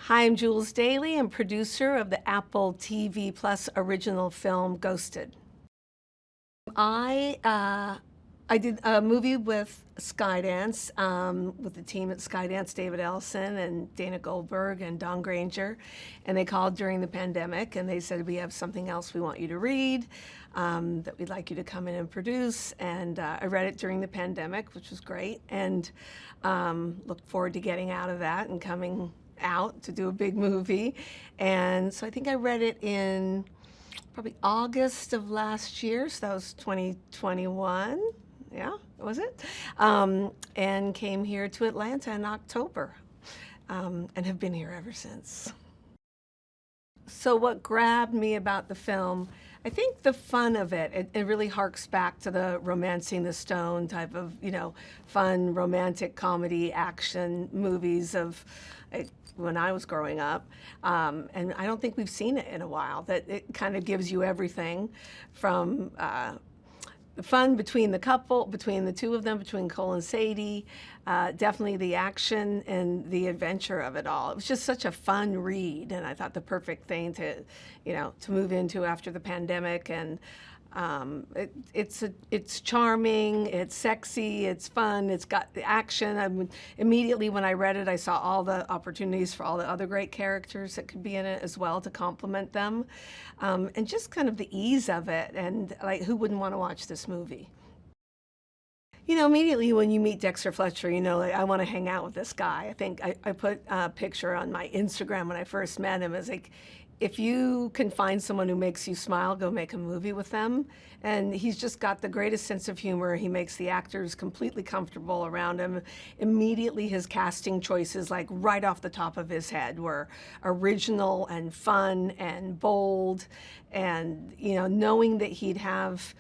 Hi, I'm Jules Daly. I'm producer of the Apple TV Plus original film Ghosted. I did a movie with Skydance, with the team at Skydance, David Ellison and Dana Goldberg and Don Granger, and they called during the pandemic and they said, we have something else we want you to read, that we'd like you to come in and produce. And I read it during the pandemic, which was great, and looked forward to getting out of that and coming out to do a big movie. And so I think I read it in probably August of last year, so that was 2021. Yeah, was it? And came here to Atlanta in October, and have been here ever since. So what grabbed me about the film, I think the fun of it really harks back to the Romancing the Stone type of, fun, romantic comedy, action movies of when I was growing up. And I don't think we've seen it in a while, that it kind of gives you everything from the fun between the couple, between the two of them, between Cole and Sadie, definitely the action and the adventure of it all. It was just such a fun read, and I thought the perfect thing to move into after the pandemic. And it's charming, it's sexy, it's fun, it's got the action. Immediately when I read it, I saw all the opportunities for all the other great characters that could be in it as well to complement them. And just kind of the ease of it, and like, who wouldn't want to watch this movie? Immediately when you meet Dexter Fletcher, like, I want to hang out with this guy. I think I put a picture on my Instagram when I first met him as like, if you can find someone who makes you smile, go make a movie with them. And he's just got the greatest sense of humor. He makes the actors completely comfortable around him. Immediately his casting choices, like right off the top of his head, were original and fun and bold. And, knowing that he'd have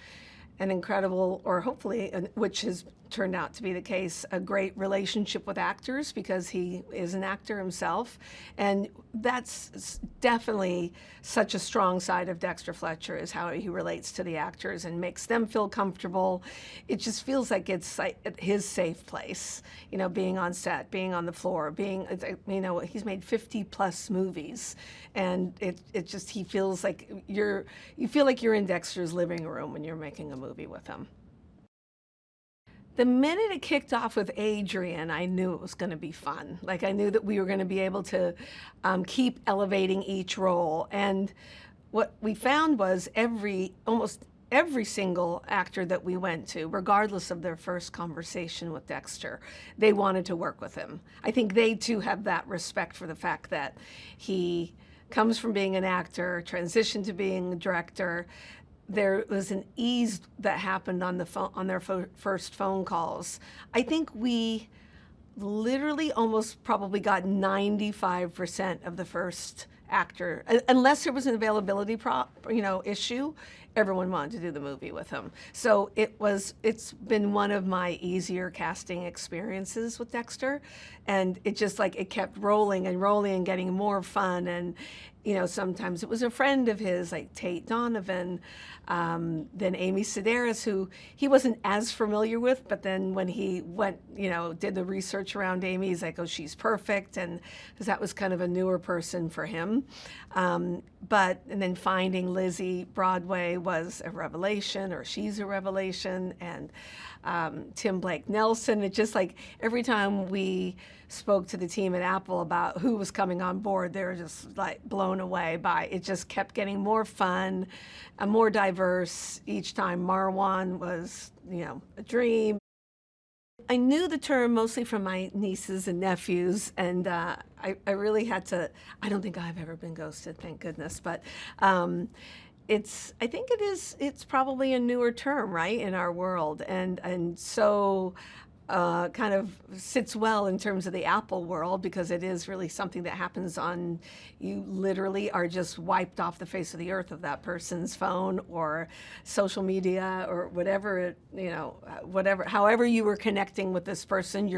an incredible, or hopefully, which has turned out to be the case, a great relationship with actors, because he is an actor himself. And that's definitely such a strong side of Dexter Fletcher, is how he relates to the actors and makes them feel comfortable. It just feels like it's like his safe place, being on set, being on the floor, he's made 50 plus movies, and it just, he feels like you feel like you're in Dexter's living room when you're making a movie with him. The minute it kicked off with Adrien, I knew it was going to be fun. Like, I knew that we were going to be able to keep elevating each role. And what we found was almost every single actor that we went to, regardless of their first conversation with Dexter, they wanted to work with him. I think they too have that respect for the fact that he comes from being an actor, transitioned to being a director. There was an ease that happened on the phone, on their first phone calls. I think we literally almost probably got 95% of the first actor, unless there was an availability issue. Everyone wanted to do the movie with him. So it's been one of my easier casting experiences with Dexter. And it just, like, it kept rolling and rolling and getting more fun. And, sometimes it was a friend of his, like Tate, Donovan, then Amy Sedaris, who he wasn't as familiar with, but then when he went, did the research around Amy, he's like, oh, she's perfect. And because that was kind of a newer person for him. And then finding Lizzie Broadway was a revelation, or she's a revelation. And Tim Blake Nelson, it just, like, every time we spoke to the team at Apple about who was coming on board, they were just, like, blown away by it. Just kept getting more fun and more diverse each time. Marwan was, a dream. I knew the term mostly from my nieces and nephews, and I really had to, I don't think I've ever been ghosted, thank goodness, but I think it's probably a newer term, right, in our world, and so kind of sits well in terms of the Apple world, because it is really something that happens on, you literally are just wiped off the face of the earth of that person's phone or social media or whatever, however you were connecting with this person,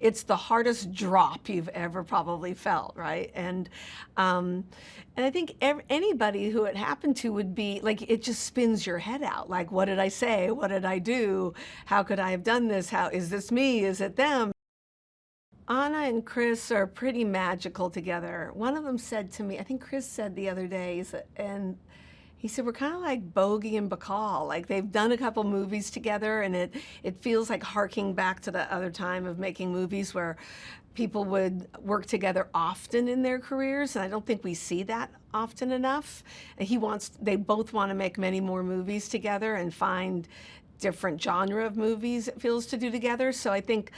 it's the hardest drop you've ever probably felt, right? And I think anybody who it happened to would be, like, it just spins your head out. Like, what did I say? What did I do? How could I have done this? How is this me? Is it them? Anna and Chris are pretty magical together. One of them said to me, I think Chris said the other day, and he said, we're kind of like Bogey and Bacall. Like they've done a couple movies together, and it feels like harking back to the other time of making movies where people would work together often in their careers, and I don't think we see that often enough. And they both want to make many more movies together and find different genre of movies it feels to do together. So I think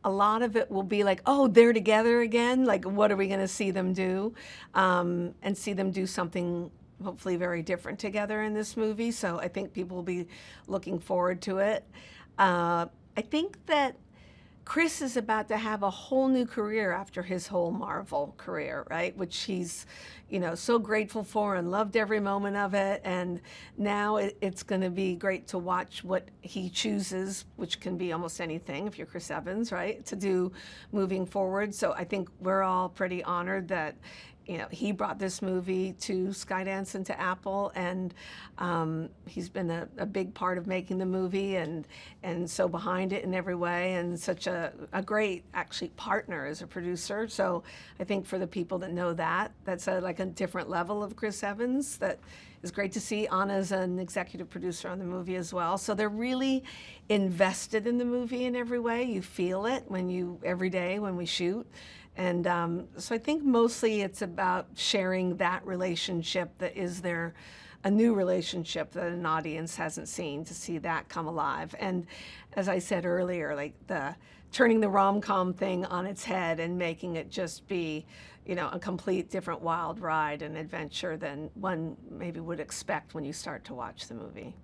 a lot of it will be like, oh, they're together again. Like, what are we going to see them do? And see them do something hopefully very different together in this movie. So I think people will be looking forward to it. I think that Chris is about to have a whole new career after his whole Marvel career, right? Which he's, so grateful for and loved every moment of it. And now it's going to be great to watch what he chooses, which can be almost anything if you're Chris Evans, right, to do moving forward. So I think we're all pretty honored that, he brought this movie to Skydance and to Apple, and he's been a big part of making the movie and so behind it in every way, and such a great, actually, partner as a producer. So I think for the people that know that, that's like a different level of Chris Evans that is great to see. Anna's an executive producer on the movie as well. So they're really invested in the movie in every way. You feel it every day when we shoot. And so I think mostly it's about sharing that relationship that is a new relationship that an audience hasn't seen, to see that come alive. And as I said earlier, like turning the rom-com thing on its head and making it just be, a complete different wild ride and adventure than one maybe would expect when you start to watch the movie.